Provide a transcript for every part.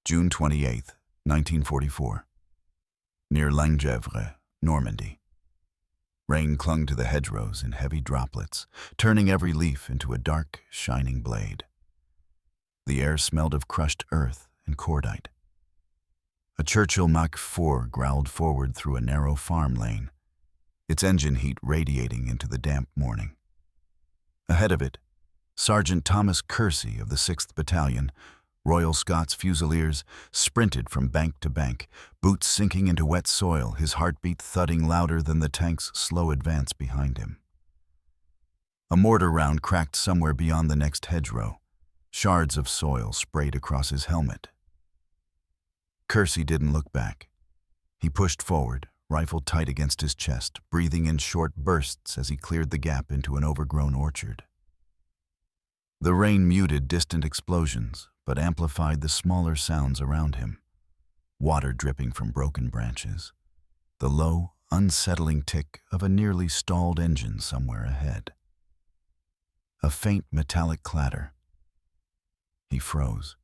June 28, 1944. Near Lingèvres, Normandy. Rain clung to the hedgerows in heavy droplets, turning every leaf into a dark, shining blade. The air smelled of crushed earth and cordite. A Churchill Mach 4 growled forward through a narrow farm lane, its engine heat radiating into the damp morning. Ahead of it, Sergeant Thomas Kersey of the 6th Battalion, Royal Scots Fusiliers, sprinted from bank to bank, boots sinking into wet soil, his heartbeat thudding louder than the tank's slow advance behind him. A mortar round cracked somewhere beyond the next hedgerow. Shards of soil sprayed across his helmet. Kersey didn't look back. He pushed forward, rifle tight against his chest, breathing in short bursts as he cleared the gap into an overgrown orchard. The rain muted distant explosions, but amplified the smaller sounds around him. Water dripping from broken branches. The low, unsettling tick of a nearly stalled engine somewhere ahead. A faint metallic clatter. He froze.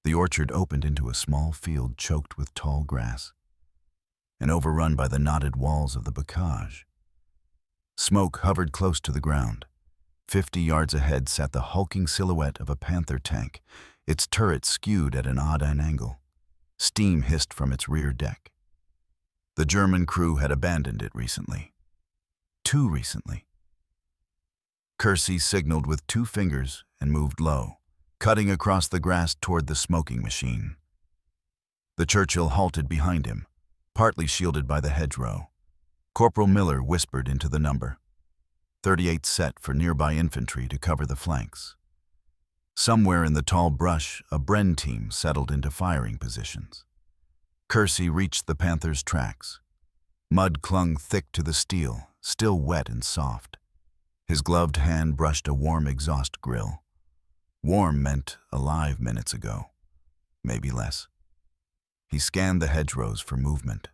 The orchard opened into a small field choked with tall grass and overrun by the knotted walls of the bocage. Smoke hovered close to the ground. 50 yards ahead sat the hulking silhouette of a Panther tank, its turret skewed at an odd angle. Steam hissed from its rear deck. The German crew had abandoned it recently. Too recently. Kersey signaled with 2 fingers and moved low, cutting across the grass toward the smoking machine. The Churchill halted behind him, partly shielded by the hedgerow. Corporal Miller whispered into the number. 38 set for nearby infantry to cover the flanks. Somewhere in the tall brush, a Bren team settled into firing positions. Kersey reached the Panther's tracks. Mud clung thick to the steel, still wet and soft. His gloved hand brushed a warm exhaust grill. Warm meant alive minutes ago, maybe less. He scanned the hedgerows for movement.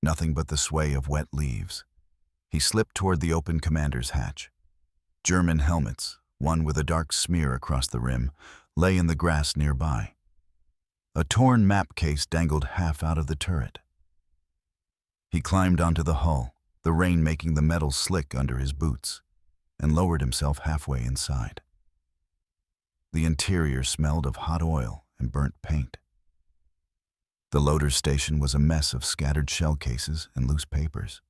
Nothing but the sway of wet leaves. He slipped toward the open commander's hatch. German helmets, one with a dark smear across the rim, lay in the grass nearby. A torn map case dangled half out of the turret. He climbed onto the hull, the rain making the metal slick under his boots, and lowered himself halfway inside. The interior smelled of hot oil and burnt paint. The loader's station was a mess of scattered shell cases and loose papers.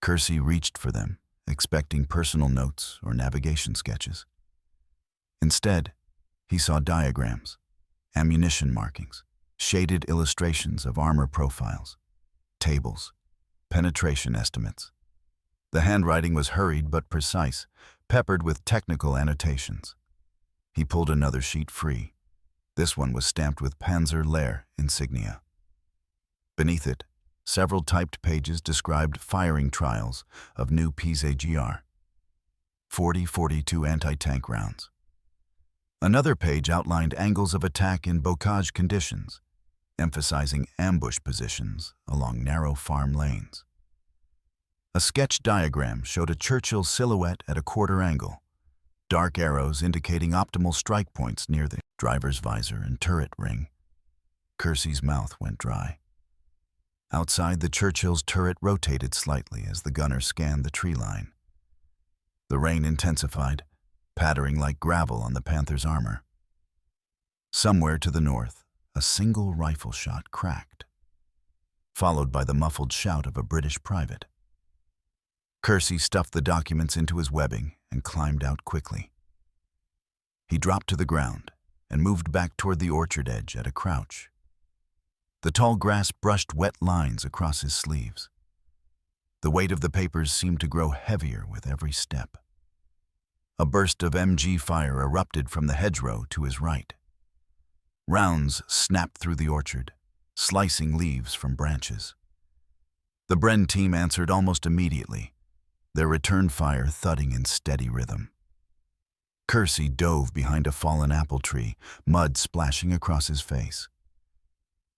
Kersey reached for them, expecting personal notes or navigation sketches. Instead, he saw diagrams, ammunition markings, shaded illustrations of armor profiles, tables, penetration estimates. The handwriting was hurried but precise, peppered with technical annotations. He pulled another sheet free. This one was stamped with Panzer Lehr insignia. Beneath it, several typed pages described firing trials of new PZGR. 40-42 anti-tank rounds. Another page outlined angles of attack in bocage conditions, emphasizing ambush positions along narrow farm lanes. A sketch diagram showed a Churchill silhouette at a quarter angle, dark arrows indicating optimal strike points near the driver's visor and turret ring. Kersey's mouth went dry. Outside, the Churchill's turret rotated slightly as the gunner scanned the tree line. The rain intensified, pattering like gravel on the Panther's armor. Somewhere to the north, a single rifle shot cracked, followed by the muffled shout of a British private. Kersey stuffed the documents into his webbing and climbed out quickly. He dropped to the ground and moved back toward the orchard edge at a crouch. The tall grass brushed wet lines across his sleeves. The weight of the papers seemed to grow heavier with every step. A burst of MG fire erupted from the hedgerow to his right. Rounds snapped through the orchard, slicing leaves from branches. The Bren team answered almost immediately, their return fire thudding in steady rhythm. Kersey dove behind a fallen apple tree, mud splashing across his face.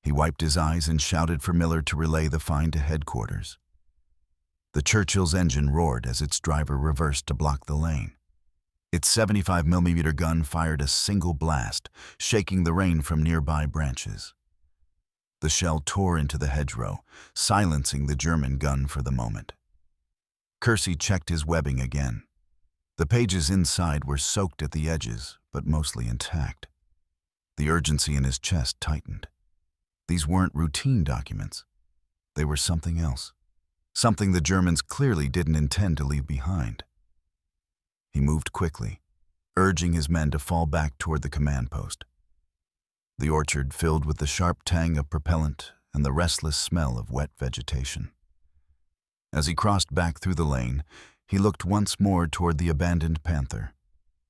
He wiped his eyes and shouted for Miller to relay the find to Its 75mm gun fired a single blast, shaking the rain from nearby branches. The shell tore into the hedgerow, silencing the German gun for the moment. Kersey checked his webbing again. The pages inside were soaked at the edges, but mostly intact. The urgency in his chest tightened. These weren't routine documents. They were something else. Something the Germans clearly didn't intend to leave behind. He moved quickly, urging his men to fall back toward the command post. The orchard filled with the sharp tang of propellant and the restless smell of wet vegetation. As he crossed back through the lane, he looked once more toward the abandoned Panther,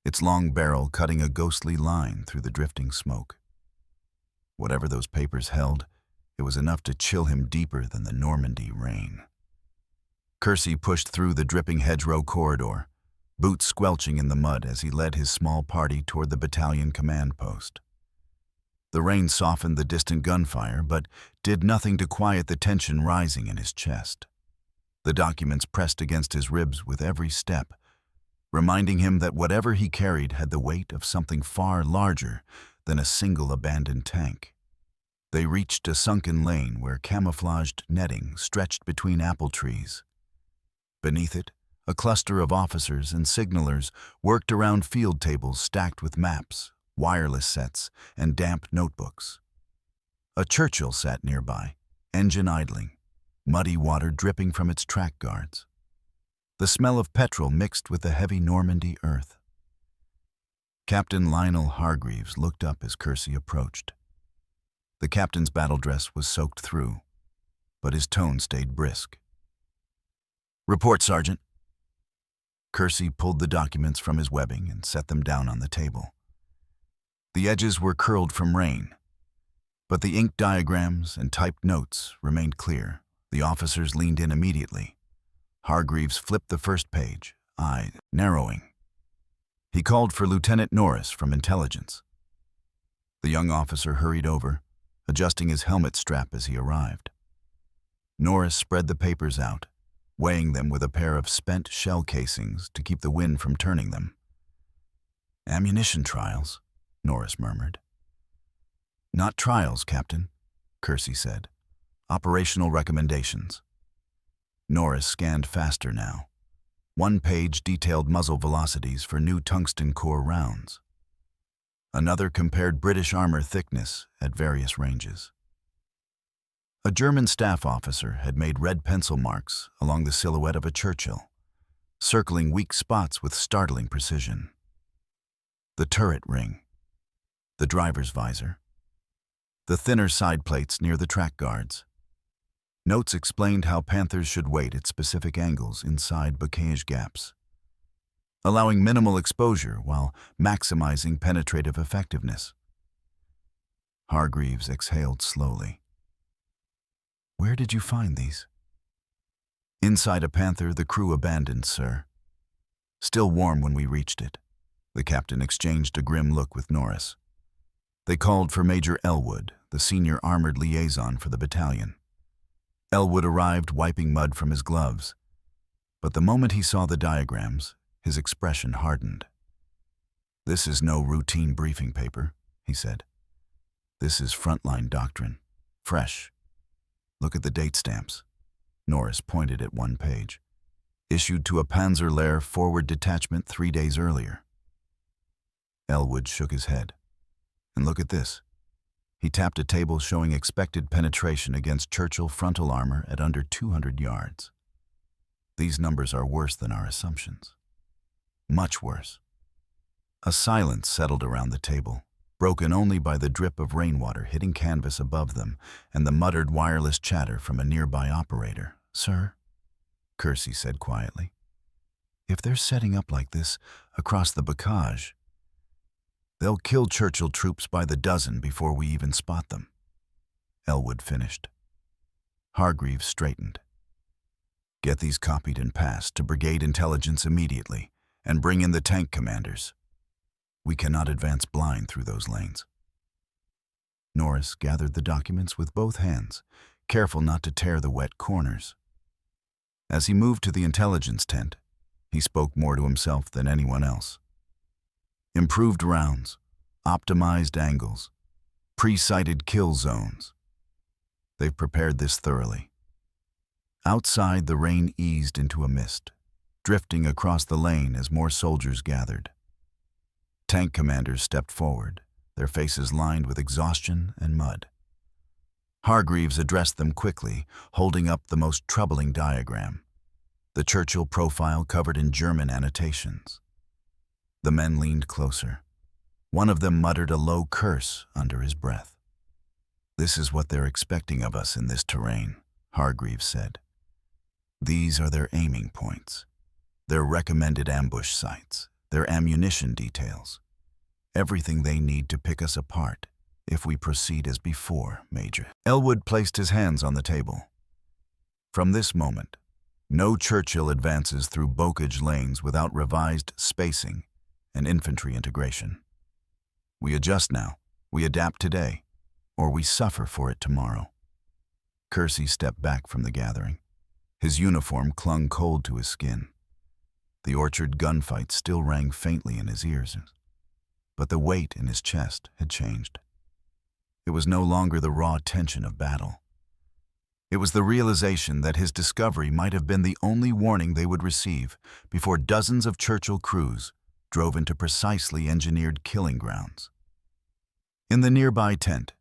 its long barrel cutting a ghostly line through the drifting smoke. Whatever those papers held, it was enough to chill him deeper than the Normandy rain. Kersey pushed through the dripping hedgerow corridor, boots squelching in the mud as he led his small party toward the battalion command post. The rain softened the distant gunfire, but did nothing to quiet the tension rising in his chest. The documents pressed against his ribs with every step, reminding him that whatever he carried had the weight of something far larger than a single abandoned tank. They reached a sunken lane where camouflaged netting stretched between apple trees. Beneath it, a cluster of officers and signalers worked around field tables stacked with maps, wireless sets, and damp notebooks. A Churchill sat nearby, engine idling, muddy water dripping from its track guards. The smell of petrol mixed with the heavy Normandy earth. Captain Lionel Hargreaves looked up as Kersey approached. The captain's battle dress was soaked through, but his tone stayed brisk. "Report, Sergeant." Kersey pulled the documents from his webbing and set them down on the table. The edges were curled from rain, but the inked diagrams and typed notes remained clear. The officers leaned in immediately. Hargreaves flipped the first page, eye narrowing. He called for Lieutenant Norris from intelligence. The young officer hurried over, adjusting his helmet strap as he arrived. Norris spread the papers out, weighing them with a pair of spent shell casings to keep the wind from turning them. "Ammunition trials," Norris murmured. "Not trials, Captain," Kersey said. "Operational recommendations." Norris scanned faster now. One page detailed muzzle velocities for new tungsten core rounds. Another compared British armor thickness at various ranges. A German staff officer had made red pencil marks along the silhouette of a Churchill, circling weak spots with startling precision. The turret ring, the driver's visor, the thinner side plates near the track guards. Notes explained how Panthers should wait at specific angles inside bocage gaps, allowing minimal exposure while maximizing penetrative effectiveness. Hargreaves exhaled slowly. "Where did you find these?" "Inside a Panther the crew abandoned, sir. Still warm when we reached it." The captain exchanged a grim look with Norris. They called for Major Elwood, the senior armored liaison for the battalion. Elwood arrived wiping mud from his gloves, but the moment he saw the diagrams, his expression hardened. "This is no routine briefing paper," he said. "This is frontline doctrine, fresh. Look at the date stamps." Norris pointed at one page. "Issued to a Panzer forward detachment 3 days earlier." Elwood shook his head. "And look at this." He tapped a table showing expected penetration against Churchill frontal armor at under 200 yards. "These numbers are worse than our assumptions. Much worse." A silence settled around the table, broken only by the drip of rainwater hitting canvas above them and the muttered wireless chatter from a nearby operator. "Sir," Kersey said quietly, "if they're setting up like this across the bocage, they'll kill Churchill troops by the dozen before we even spot them." Elwood finished. Hargreaves straightened. "Get these copied and passed to brigade intelligence immediately, and bring in the tank commanders. We cannot advance blind through those lanes." Norris gathered the documents with both hands, careful not to tear the wet corners. As he moved to the intelligence tent, he spoke more to himself than anyone else. Improved rounds, optimized angles, pre-sighted kill zones. They've prepared this thoroughly. Outside, the rain eased into a mist, drifting across the lane as more soldiers gathered. Tank commanders stepped forward, their faces lined with exhaustion and mud. Hargreaves addressed them quickly, holding up the most troubling diagram, the Churchill profile covered in German annotations. The men leaned closer. One of them muttered a low curse under his breath. "This is what they're expecting of us in this terrain," Hargreaves said. "These are their aiming points, their recommended ambush sites, their ammunition details, everything they need to pick us apart if we proceed as before, Major." Elwood placed his hands on the table. "From this moment, no Churchill advances through bocage lanes without revised spacing and infantry integration. We adjust now, we adapt today, or we suffer for it tomorrow." Kersey stepped back from the gathering. His uniform clung cold to his skin. The orchard gunfight still rang faintly in his ears, but the weight in his chest had changed. It was no longer the raw tension of battle. It was the realization that his discovery might have been the only warning they would receive before dozens of Churchill crews drove into precisely engineered killing grounds. In the nearby tent,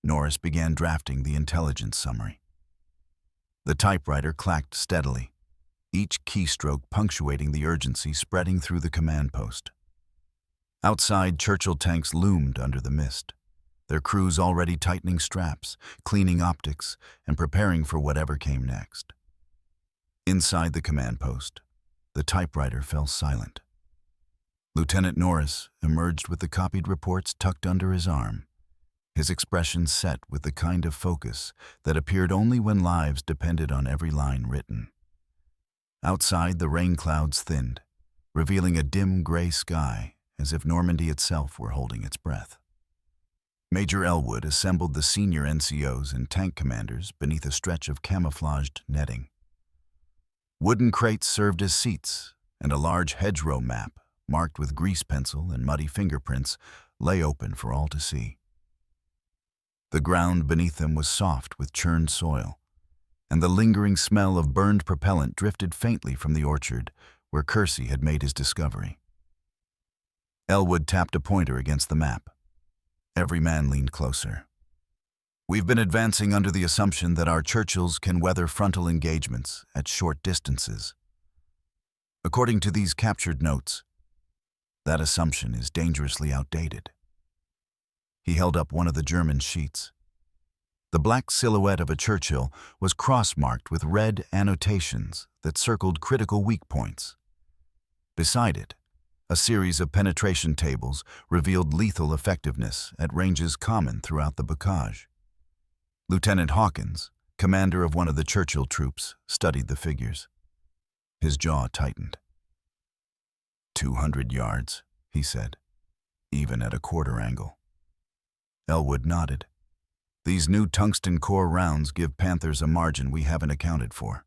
Norris began drafting the intelligence summary. The typewriter clacked steadily, each keystroke punctuating the urgency spreading through the command post. Outside, Churchill tanks loomed under the mist, their crews already tightening straps, cleaning optics, and preparing for whatever came next. Inside the command post, the typewriter fell silent. Lieutenant Norris emerged with the copied reports tucked under his arm, his expression set with the kind of focus that appeared only when lives depended on every line written. Outside, the rain clouds thinned, revealing a dim gray sky as if Normandy itself were holding its breath. Major Elwood assembled the senior NCOs and tank commanders beneath a stretch of camouflaged netting. Wooden crates served as seats, and a large hedgerow map, marked with grease pencil and muddy fingerprints, lay open for all to see. The ground beneath them was soft with churned soil, and the lingering smell of burned propellant drifted faintly from the orchard where Kersey had made his discovery. Elwood tapped a pointer against the map. Every man leaned closer. "We've been advancing under the assumption that our Churchills can weather frontal engagements at short distances. According to these captured notes, that assumption is dangerously outdated." He held up one of the German sheets. The black silhouette of a Churchill was cross-marked with red annotations that circled critical weak points. Beside it, a series of penetration tables revealed lethal effectiveness at ranges common throughout the bocage. Lieutenant Hawkins, commander of one of the Churchill troops, studied the figures. His jaw tightened. 200 yards, he said, even at a quarter angle. Elwood nodded. "These new tungsten core rounds give Panthers a margin we haven't accounted for.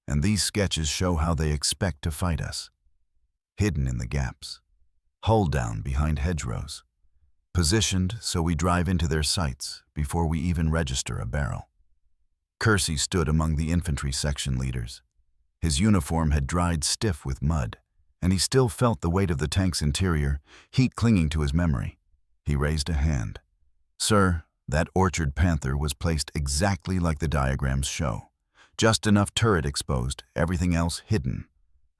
And these sketches show how they expect to fight us. Hidden in the gaps, hull down behind hedgerows, positioned so we drive into their sights before we even register a barrel." Kersey stood among the infantry section leaders. His uniform had dried stiff with mud, and he still felt the weight of the tank's interior, heat clinging to his memory. He raised a hand. "Sir, that orchard Panther was placed exactly like the diagrams show. Just enough turret exposed, everything else hidden.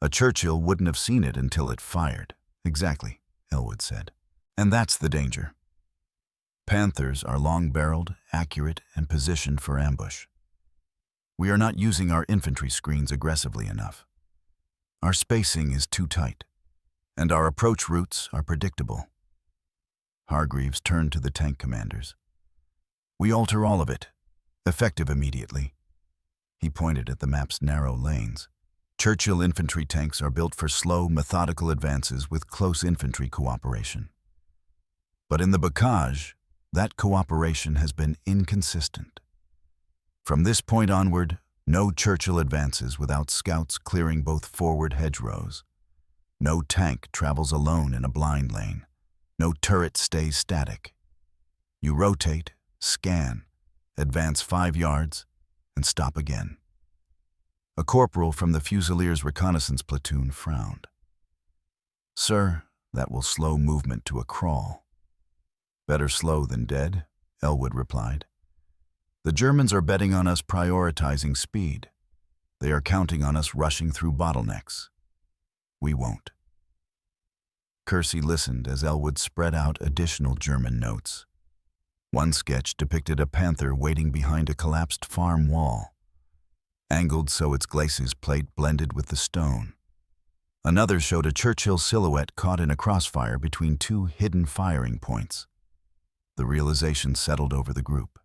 A Churchill wouldn't have seen it until it fired." "Exactly," Elwood said. "And that's the danger. Panthers are long-barreled, accurate, and positioned for ambush. We are not using our infantry screens aggressively enough. Our spacing is too tight, and our approach routes are predictable." Hargreaves turned to the tank commanders. "We alter all of it, effective immediately." He pointed at the map's narrow lanes. "Churchill infantry tanks are built for slow, methodical advances with close infantry cooperation. But in the bocage, that cooperation has been inconsistent. From this point onward, no Churchill advances without scouts clearing both forward hedgerows. No tank travels alone in a blind lane. No turret stays static. You rotate, scan, advance 5 yards, and stop again. A corporal from the Fusiliers' reconnaissance platoon frowned. "Sir, that will slow movement to a crawl." "Better slow than dead," Elwood replied. "The Germans are betting on us prioritizing speed. They are counting on us rushing through bottlenecks. We won't." Kersey listened as Elwood spread out additional German notes. One sketch depicted a Panther waiting behind a collapsed farm wall, angled so its glacis plate blended with the stone. Another showed a Churchill silhouette caught in a crossfire between 2 hidden firing points. The realization settled over the group.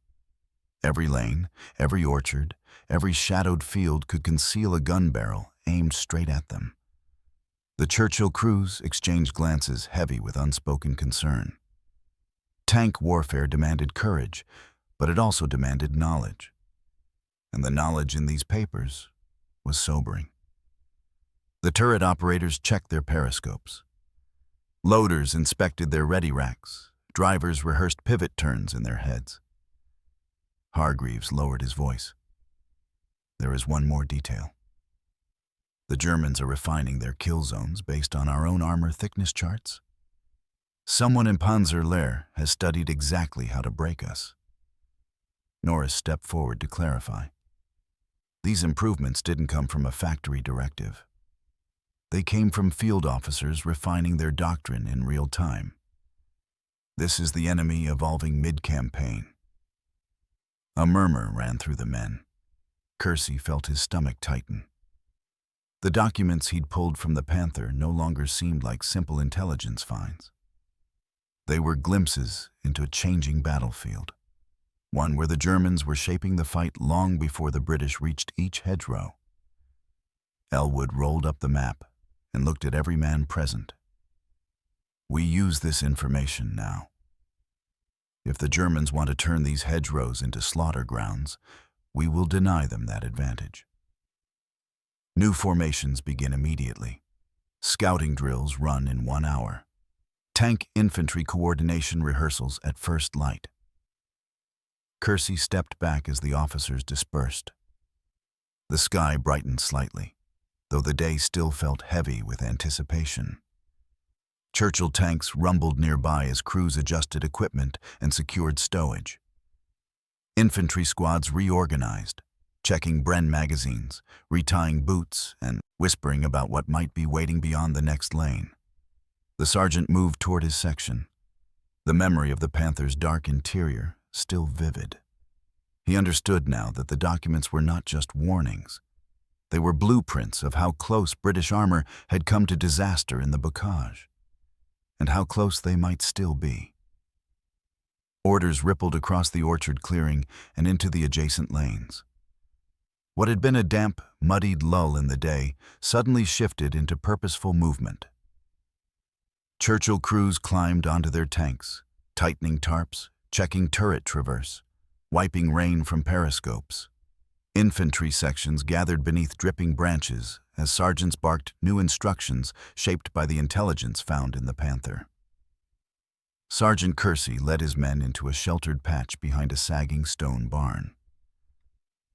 Every lane, every orchard, every shadowed field could conceal a gun barrel aimed straight at them. The Churchill crews exchanged glances heavy with unspoken concern. Tank warfare demanded courage, but it also demanded knowledge. And the knowledge in these papers was sobering. The turret operators checked their periscopes. Loaders inspected their ready racks. Drivers rehearsed pivot turns in their heads. Hargreaves lowered his voice. "There is one more detail. The Germans are refining their kill zones based on our own armor thickness charts. Someone in Panzer Lehr has studied exactly how to break us." Norris stepped forward to clarify. These improvements didn't come from a factory directive. They came from field officers refining their doctrine in real time. This is the enemy evolving mid-campaign. A murmur ran through the men. Kersey felt his stomach tighten. The documents he'd pulled from the Panther no longer seemed like simple intelligence finds. They were glimpses into a changing battlefield, one where the Germans were shaping the fight long before the British reached each hedgerow. Elwood rolled up the map and looked at every man present. "We use this information now. If the Germans want to turn these hedgerows into slaughter grounds, we will deny them that advantage." New formations begin immediately. Scouting drills run in 1 hour. Tank-infantry coordination rehearsals at first light. Kersey stepped back as the officers dispersed. The sky brightened slightly, though the day still felt heavy with anticipation. Churchill tanks rumbled nearby as crews adjusted equipment and secured stowage. Infantry squads reorganized, checking Bren magazines, retying boots, and whispering about what might be waiting beyond the next lane. The sergeant moved toward his section, the memory of the Panther's dark interior still vivid. He understood now that the documents were not just warnings. They were blueprints of how close British armor had come to disaster in the bocage, and how close they might still be. Orders rippled across the orchard clearing and into the adjacent lanes. What had been a damp, muddied lull in the day suddenly shifted into purposeful movement. Churchill crews climbed onto their tanks, tightening tarps, checking turret traverse, wiping rain from periscopes. Infantry sections gathered beneath dripping branches as sergeants barked new instructions shaped by the intelligence found in the Panther. Sergeant Kersey led his men into a sheltered patch behind a sagging stone barn.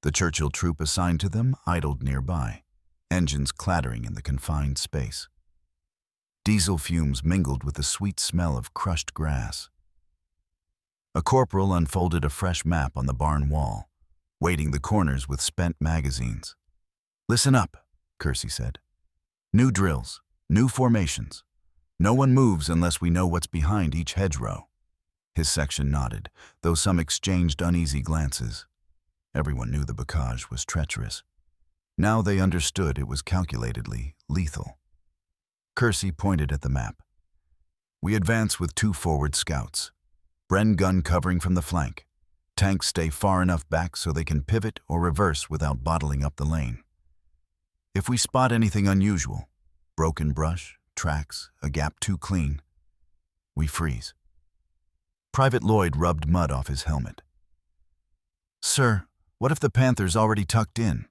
The Churchill troop assigned to them idled nearby, engines clattering in the confined space. Diesel fumes mingled with the sweet smell of crushed grass. A corporal unfolded a fresh map on the barn wall, weighting the corners with spent magazines. "Listen up," Kersey said. "New drills, new formations. No one moves unless we know what's behind each hedgerow." His section nodded, though some exchanged uneasy glances. Everyone knew the bocage was treacherous. Now they understood it was calculatedly lethal. Kersey pointed at the map. "We advance with 2 forward scouts. Bren gun covering from the flank. Tanks stay far enough back so they can pivot or reverse without bottling up the lane. If we spot anything unusual, broken brush, tracks, a gap too clean, we freeze." Private Lloyd rubbed mud off his helmet. "Sir, what if the Panther's already tucked in?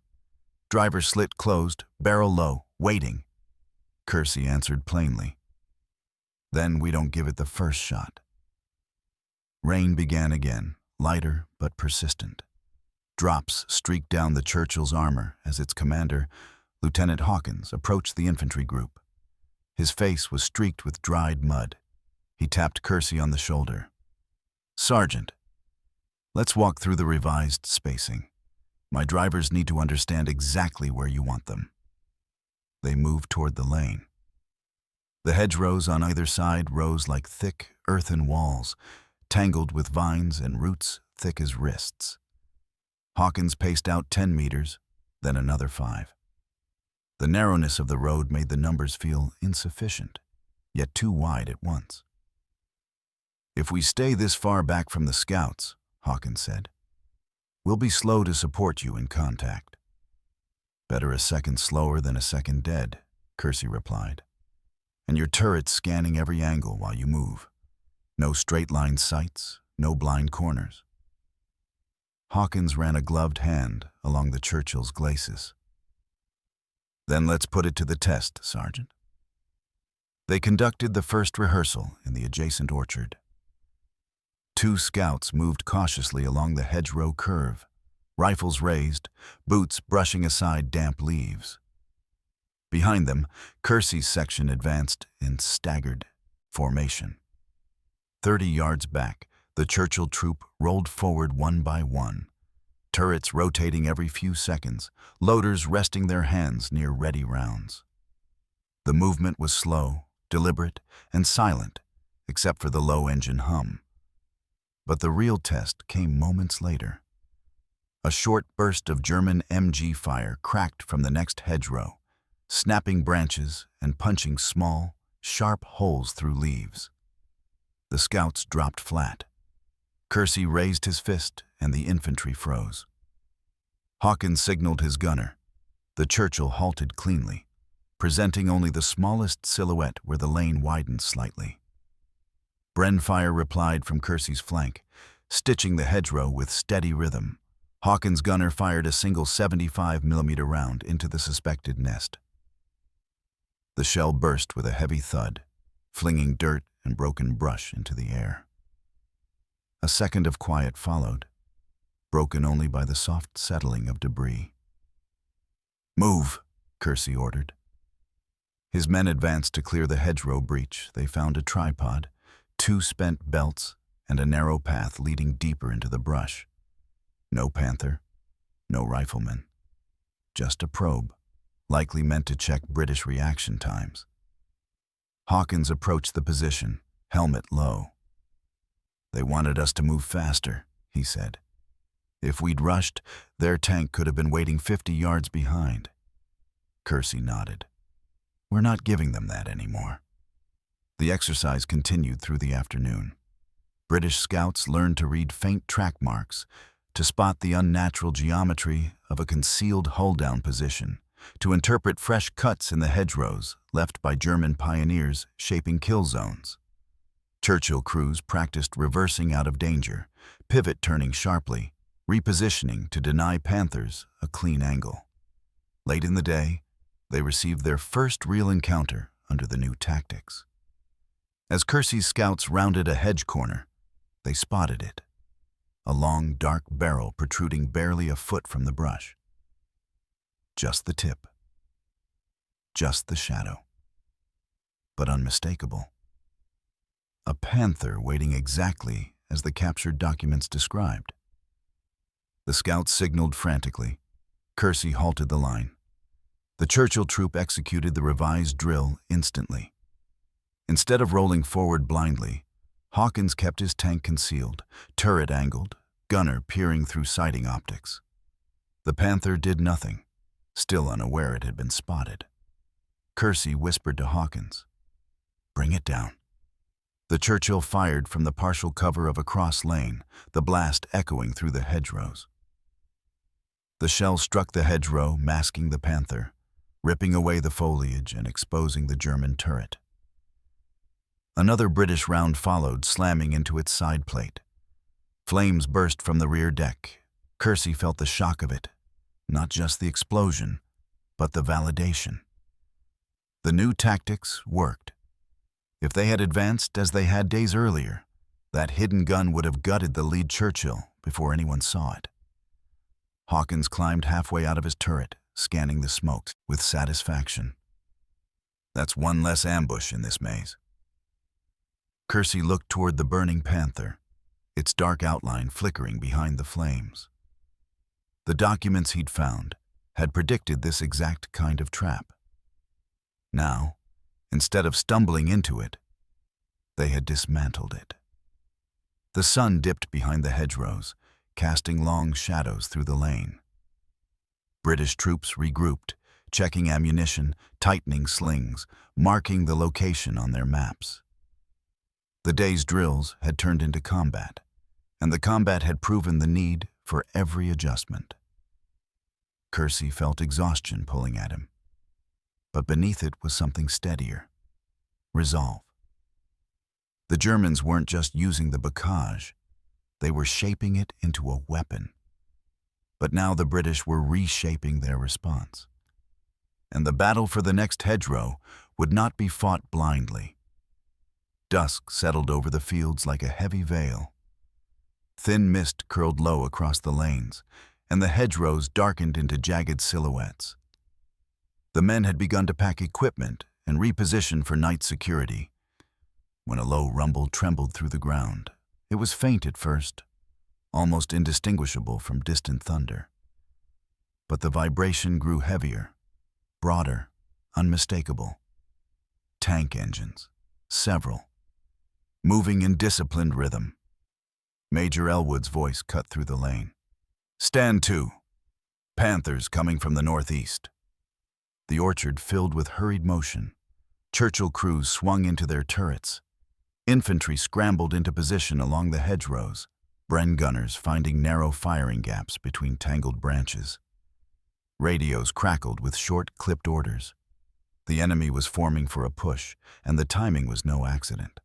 Driver slit closed, barrel low, waiting." Kersey answered plainly. Then we don't give it the first shot. Rain began again, lighter but persistent. Drops streaked down the Churchill's armor as its commander, Lieutenant Hawkins, approached the infantry group. His face was streaked with dried mud. He tapped Kersey on the shoulder. "Sergeant, let's walk through the revised spacing. My drivers need to understand exactly where you want them." They moved toward the lane. The hedgerows on either side rose like thick earthen walls, tangled with vines and roots thick as wrists. Hawkins paced out 10 meters, then another 5. The narrowness of the road made the numbers feel insufficient, yet too wide at once. "If we stay this far back from the scouts," Hawkins said, "we'll be slow to support you in contact." "Better a second slower than a second dead," Kersey replied. "And your turrets scanning every angle while you move. No straight-line sights, no blind corners." Hawkins ran a gloved hand along the Churchill's glacis. "Then let's put it to the test, Sergeant." They conducted the first rehearsal in the adjacent orchard. 2 scouts moved cautiously along the hedgerow curve, rifles raised, boots brushing aside damp leaves. Behind them, Kersey's section advanced in staggered formation. 30 yards back, the Churchill troop rolled forward one by one, turrets rotating every few seconds, loaders resting their hands near ready rounds. The movement was slow, deliberate, and silent, except for the low engine hum. But the real test came moments later. A short burst of German MG fire cracked from the next hedgerow, snapping branches and punching small, sharp holes through leaves. The scouts dropped flat. Kersey raised his fist, and the infantry froze. Hawkins signaled his gunner. The Churchill halted cleanly, presenting only the smallest silhouette where the lane widened slightly. Brenfire replied from Kersey's flank, stitching the hedgerow with steady rhythm. Hawkins' gunner fired a single 75mm round into the suspected nest. The shell burst with a heavy thud, flinging dirt and broken brush into the air. A second of quiet followed, broken only by the soft settling of debris. "Move," Kersey ordered. His men advanced to clear the hedgerow breach. They found a tripod, 2 spent belts, and a narrow path leading deeper into the brush. No Panther, no rifleman. Just a probe, likely meant to check British reaction times. Hawkins approached the position, helmet low. "They wanted us to move faster," he said. "If we'd rushed, their tank could have been waiting 50 yards behind." Kersey nodded. "We're not giving them that anymore." The exercise continued through the afternoon. British scouts learned to read faint track marks, to spot the unnatural geometry of a concealed hull-down position, to interpret fresh cuts in the hedgerows left by German pioneers shaping kill zones. Churchill crews practiced reversing out of danger, pivot turning sharply, repositioning to deny Panthers a clean angle. Late in the day, they received their first real encounter under the new tactics. As Kersey's scouts rounded a hedge corner, they spotted it. A long, dark barrel protruding barely a foot from the brush. Just the tip. Just the shadow. But unmistakable. A Panther waiting exactly as the captured documents described. The scouts signaled frantically. Kersey halted the line. The Churchill troop executed the revised drill instantly. Instead of rolling forward blindly, Hawkins kept his tank concealed, turret angled, gunner peering through sighting optics. The Panther did nothing, still unaware it had been spotted. Kersey whispered to Hawkins, "Bring it down." The Churchill fired from the partial cover of a cross lane, the blast echoing through the hedgerows. The shell struck the hedgerow, masking the Panther, ripping away the foliage and exposing the German turret. Another British round followed, slamming into its side plate. Flames burst from the rear deck. Kersey felt the shock of it, not just the explosion, but the validation. The new tactics worked. If they had advanced as they had days earlier, that hidden gun would have gutted the lead Churchill before anyone saw it. Hawkins climbed halfway out of his turret, scanning the smoke with satisfaction. That's one less ambush in this maze. Kersey looked toward the burning Panther, its dark outline flickering behind the flames. The documents he'd found had predicted this exact kind of trap. Now, instead of stumbling into it, they had dismantled it. The sun dipped behind the hedgerows, casting long shadows through the lane. British troops regrouped, checking ammunition, tightening slings, marking the location on their maps. The day's drills had turned into combat, and the combat had proven the need for every adjustment. Kersey felt exhaustion pulling at him, but beneath it was something steadier: resolve. The Germans weren't just using the bocage, they were shaping it into a weapon. But now the British were reshaping their response. And the battle for the next hedgerow would not be fought blindly. Dusk settled over the fields like a heavy veil. Thin mist curled low across the lanes, and the hedgerows darkened into jagged silhouettes. The men had begun to pack equipment and reposition for night security, when a low rumble trembled through the ground. It was faint at first, almost indistinguishable from distant thunder. But the vibration grew heavier, broader, unmistakable. Tank engines, several, moving in disciplined rhythm. Major Elwood's voice cut through the lane. "Stand to. Panthers coming from the northeast." The orchard filled with hurried motion. Churchill crews swung into their turrets. Infantry scrambled into position along the hedgerows, Bren gunners finding narrow firing gaps between tangled branches. Radios crackled with short, clipped orders. The enemy was forming for a push, and the timing was no accident.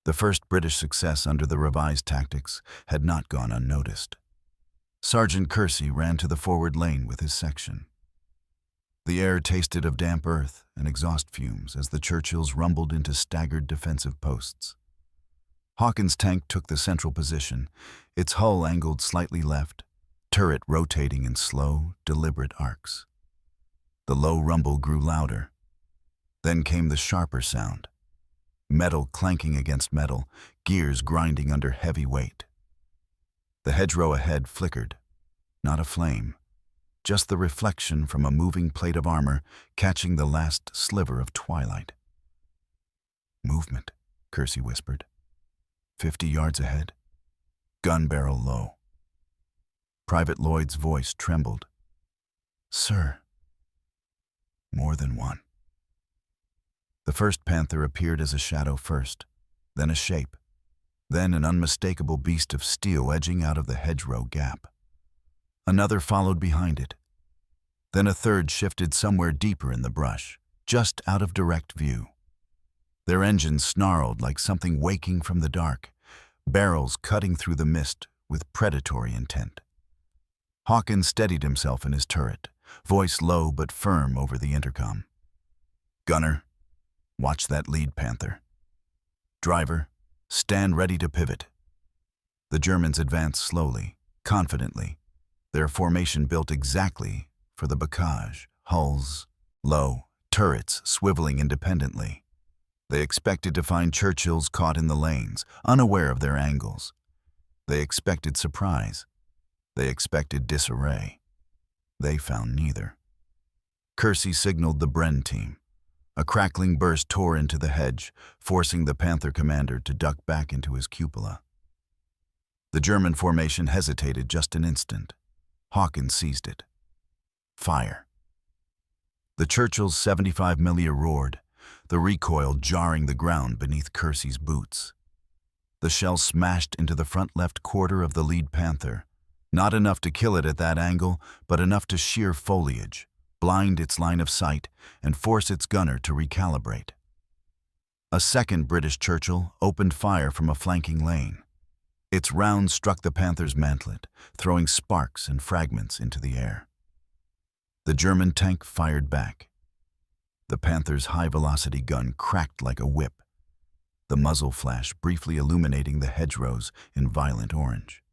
The first British success under the revised tactics had not gone unnoticed. Sergeant Kersey ran to the forward lane with his section. The air tasted of damp earth and exhaust fumes as the Churchills rumbled into staggered defensive posts. Hawkins' tank took the central position, its hull angled slightly left, turret rotating in slow, deliberate arcs. The low rumble grew louder. Then came the sharper sound. Metal clanking against metal, gears grinding under heavy weight. The hedgerow ahead flickered. Not a flame, just the reflection from a moving plate of armor catching the last sliver of twilight. "Movement," Kersey whispered. 50 yards ahead. Gun barrel low. Private Lloyd's voice trembled. "Sir." "More than one." The first Panther appeared as a shadow first, then a shape, then an unmistakable beast of steel edging out of the hedgerow gap. Another followed behind it. Then a third shifted somewhere deeper in the brush, just out of direct view. Their engines snarled like something waking from the dark, barrels cutting through the mist with predatory intent. Hawkins steadied himself in his turret, voice low but firm over the intercom. "Gunner, watch that lead Panther. Driver, stand ready to pivot." The Germans advanced slowly, confidently, their formation built exactly for the bocage, hulls low, turrets swiveling independently. They expected to find Churchills caught in the lanes, unaware of their angles. They expected surprise. They expected disarray. They found neither. Kersey signaled the Bren team. A crackling burst tore into the hedge, forcing the Panther commander to duck back into his cupola. The German formation hesitated just an instant. Hawkins seized it. Fire. The Churchill's 75 millia roared, the recoil jarring the ground beneath Kersey's boots. The shell smashed into the front left quarter of the lead Panther, not enough to kill it at that angle, but enough to shear foliage, blind its line of sight, and force its gunner to recalibrate. A second British Churchill opened fire from a flanking lane. Its round struck the Panther's mantlet, throwing sparks and fragments into the air. The German tank fired back. The Panther's high-velocity gun cracked like a whip, the muzzle flash briefly illuminating the hedgerows in violent orange.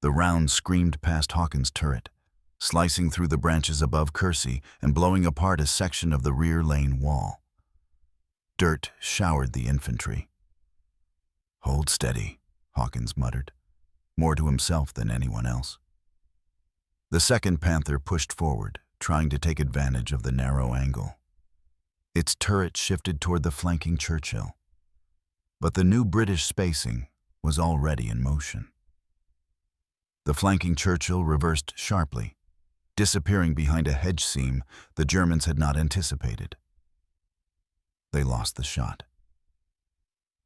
The round screamed past Hawkins' turret, slicing through the branches above Kersey and blowing apart a section of the rear lane wall. Dirt showered the infantry. "Hold steady," Hawkins muttered, more to himself than anyone else. The second Panther pushed forward, trying to take advantage of the narrow angle. Its turret shifted toward the flanking Churchill, but the new British spacing was already in motion. The flanking Churchill reversed sharply, disappearing behind a hedge seam the Germans had not anticipated. They lost the shot.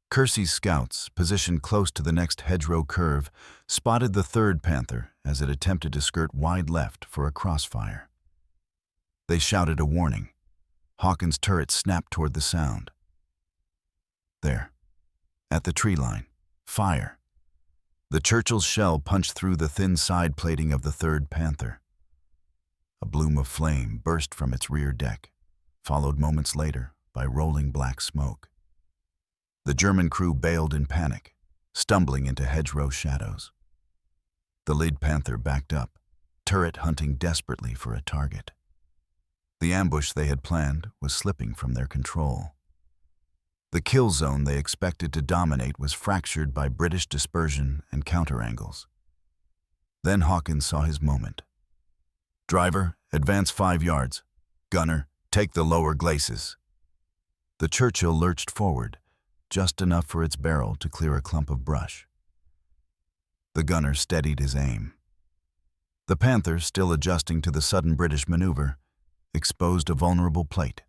Kersey's scouts, positioned close to the next hedgerow curve, spotted the third Panther as it attempted to skirt wide left for a crossfire. They shouted a warning. Hawkins' turret snapped toward the sound. There, at the tree line, fire. The Churchill's shell punched through the thin side plating of the third Panther. A bloom of flame burst from its rear deck, followed moments later by rolling black smoke. The German crew bailed in panic, stumbling into hedgerow shadows. The lead Panther backed up, turret hunting desperately for a target. The ambush they had planned was slipping from their control. The kill zone they expected to dominate was fractured by British dispersion and counterangles. Then Hawkins saw his moment. "Driver, advance 5 yards. Gunner, take the lower glacis." The Churchill lurched forward, just enough for its barrel to clear a clump of brush. The gunner steadied his aim. The Panther, still adjusting to the sudden British maneuver, exposed a vulnerable plate.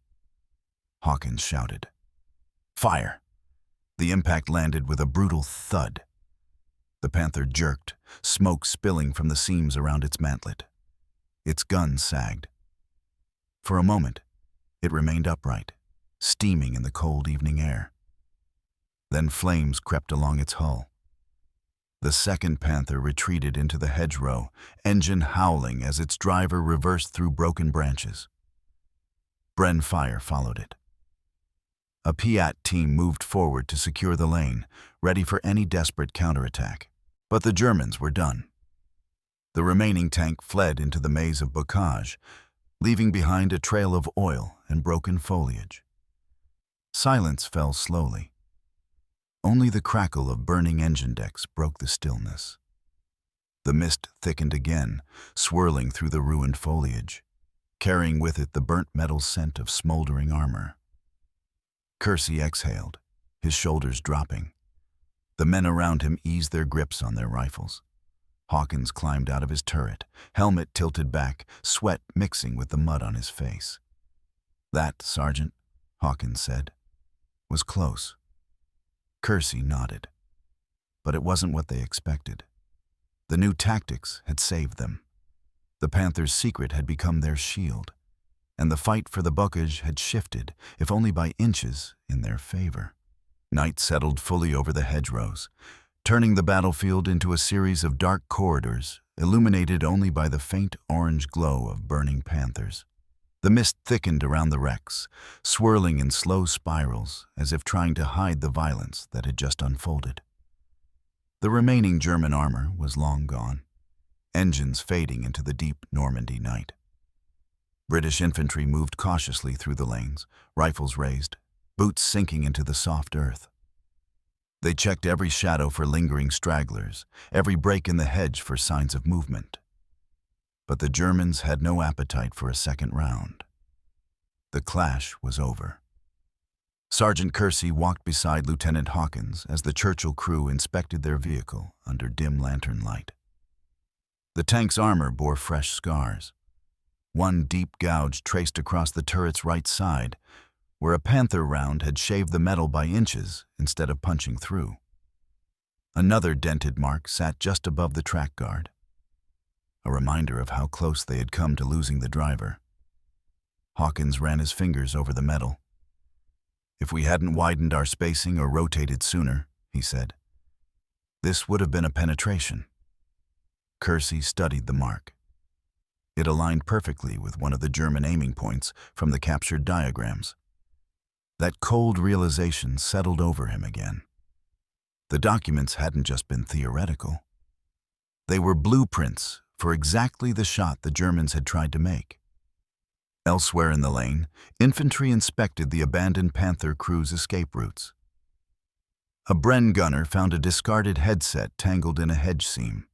Hawkins shouted, "Fire!" The impact landed with a brutal thud. The Panther jerked, smoke spilling from the seams around its mantlet. Its gun sagged. For a moment, it remained upright, steaming in the cold evening air. Then flames crept along its hull. The second Panther retreated into the hedgerow, engine howling as its driver reversed through broken branches. Bren fire followed it. A Piat team moved forward to secure the lane, ready for any desperate counterattack. But the Germans were done. The remaining tank fled into the maze of bocage, leaving behind a trail of oil and broken foliage. Silence fell slowly. Only the crackle of burning engine decks broke the stillness. The mist thickened again, swirling through the ruined foliage, carrying with it the burnt metal scent of smoldering armor. Kersey exhaled, his shoulders dropping. The men around him eased their grips on their rifles. Hawkins climbed out of his turret, helmet tilted back, sweat mixing with the mud on his face. "That, Sergeant," Hawkins said, "was close." Kersey nodded. But it wasn't what they expected. The new tactics had saved them. The Panther's secret had become their shield, and the fight for the bocage had shifted, if only by inches, in their favor. Night settled fully over the hedgerows, turning the battlefield into a series of dark corridors, illuminated only by the faint orange glow of burning Panthers. The mist thickened around the wrecks, swirling in slow spirals as if trying to hide the violence that had just unfolded. The remaining German armor was long gone, engines fading into the deep Normandy night. British infantry moved cautiously through the lanes, rifles raised, boots sinking into the soft earth. They checked every shadow for lingering stragglers, every break in the hedge for signs of movement. But the Germans had no appetite for a second round. The clash was over. Sergeant Kersey walked beside Lieutenant Hawkins as the Churchill crew inspected their vehicle under dim lantern light. The tank's armor bore fresh scars. One deep gouge traced across the turret's right side, where a Panther round had shaved the metal by inches instead of punching through. Another dented mark sat just above the track guard, a reminder of how close they had come to losing the driver. Hawkins ran his fingers over the metal. "If we hadn't widened our spacing or rotated sooner," he said, "this would have been a penetration." Kersey studied the mark. It aligned perfectly with one of the German aiming points from the captured diagrams. That cold realization settled over him again. The documents hadn't just been theoretical. They were blueprints for exactly the shot the Germans had tried to make. Elsewhere in the lane, infantry inspected the abandoned Panther crew's escape routes. A Bren gunner found a discarded headset tangled in a hedge seam.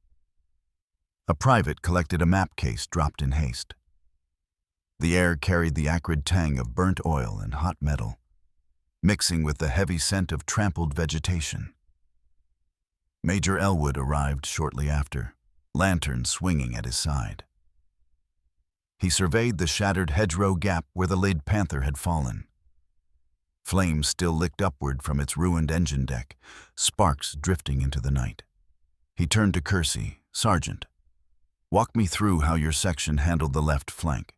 A private collected a map case dropped in haste. The air carried the acrid tang of burnt oil and hot metal, mixing with the heavy scent of trampled vegetation. Major Elwood arrived shortly after, lantern swinging at his side. He surveyed the shattered hedgerow gap where the lead Panther had fallen. Flames still licked upward from its ruined engine deck, sparks drifting into the night. He turned to Kersey. "Sergeant, walk me through how your section handled the left flank."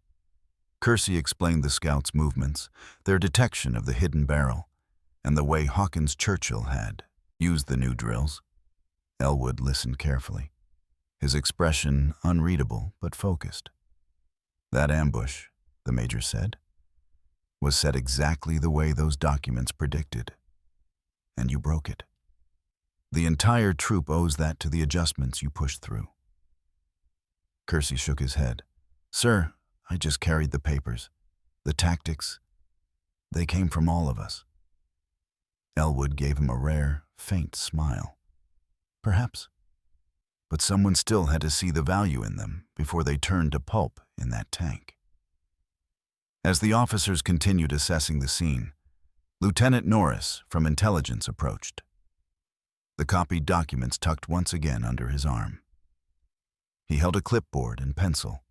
Kersey explained the scouts' movements, their detection of the hidden barrel, and the way Hawkins' Churchill had used the new drills. Elwood listened carefully, his expression unreadable but focused. "That ambush," the major said, "was set exactly the way those documents predicted, and you broke it. The entire troop owes that to the adjustments you pushed through." Kersey shook his head. "Sir, I just carried the papers. The tactics, they came from all of us." Elwood gave him a rare, faint smile. "Perhaps. But someone still had to see the value in them before they turned to pulp in that tank." As the officers continued assessing the scene, Lieutenant Norris from intelligence approached, the copied documents tucked once again under his arm. He held a clipboard and pencil,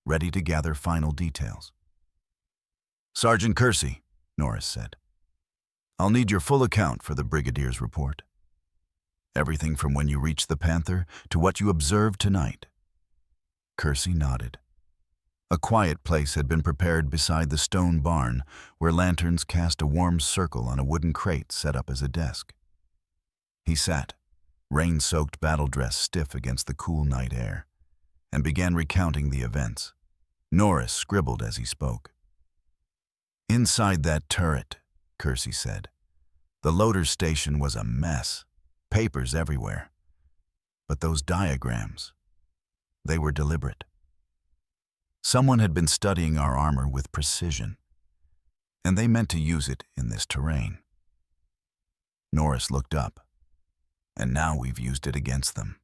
ready to gather final details. "Sergeant Kersey," Norris said, "I'll need your full account for the Brigadier's report. Everything from when you reached the Panther to what you observed tonight." Kersey nodded. A quiet place had been prepared beside the stone barn where lanterns cast a warm circle on a wooden crate set up as a desk. He sat, rain-soaked battle dress stiff against the cool night air, and began recounting the events. Norris scribbled as he spoke. "Inside that turret," Kersey said, "the loader station was a mess. Papers everywhere. But those diagrams, they were deliberate. Someone had been studying our armor with precision, and they meant to use it in this terrain." Norris looked up, "And now we've used it against them."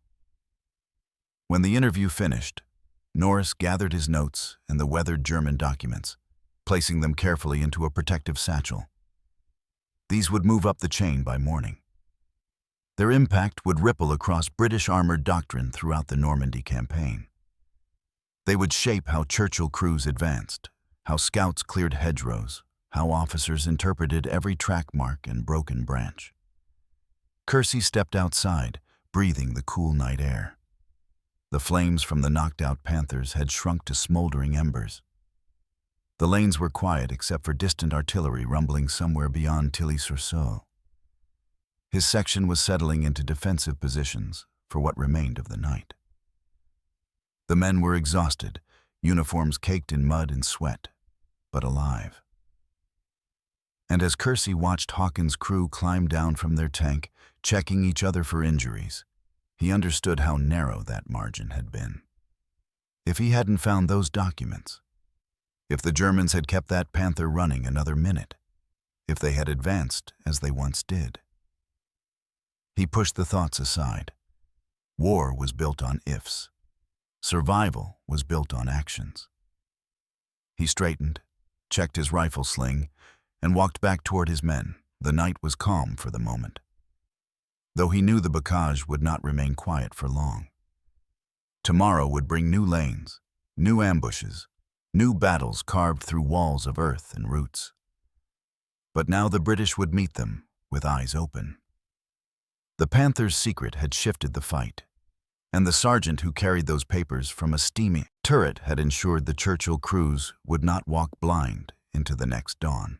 When the interview finished, Norris gathered his notes and the weathered German documents, placing them carefully into a protective satchel. These would move up the chain by morning. Their impact would ripple across British armored doctrine throughout the Normandy campaign. They would shape how Churchill crews advanced, how scouts cleared hedgerows, how officers interpreted every track mark and broken branch. Kersey stepped outside, breathing the cool night air. The flames from the knocked-out Panthers had shrunk to smoldering embers. The lanes were quiet except for distant artillery rumbling somewhere beyond Tilly-sur-Seulles. His section was settling into defensive positions for what remained of the night. The men were exhausted, uniforms caked in mud and sweat, but alive. And as Kersey watched Hawkins' crew climb down from their tank, checking each other for injuries, he understood how narrow that margin had been. If he hadn't found those documents, if the Germans had kept that Panther running another minute, if they had advanced as they once did. He pushed the thoughts aside. War was built on ifs. Survival was built on actions. He straightened, checked his rifle sling, and walked back toward his men. The night was calm for the moment, though he knew the bocage would not remain quiet for long. Tomorrow would bring new lanes, new ambushes, new battles carved through walls of earth and roots. But now the British would meet them with eyes open. The Panther's secret had shifted the fight, and the sergeant who carried those papers from a steamy turret had ensured the Churchill crews would not walk blind into the next dawn.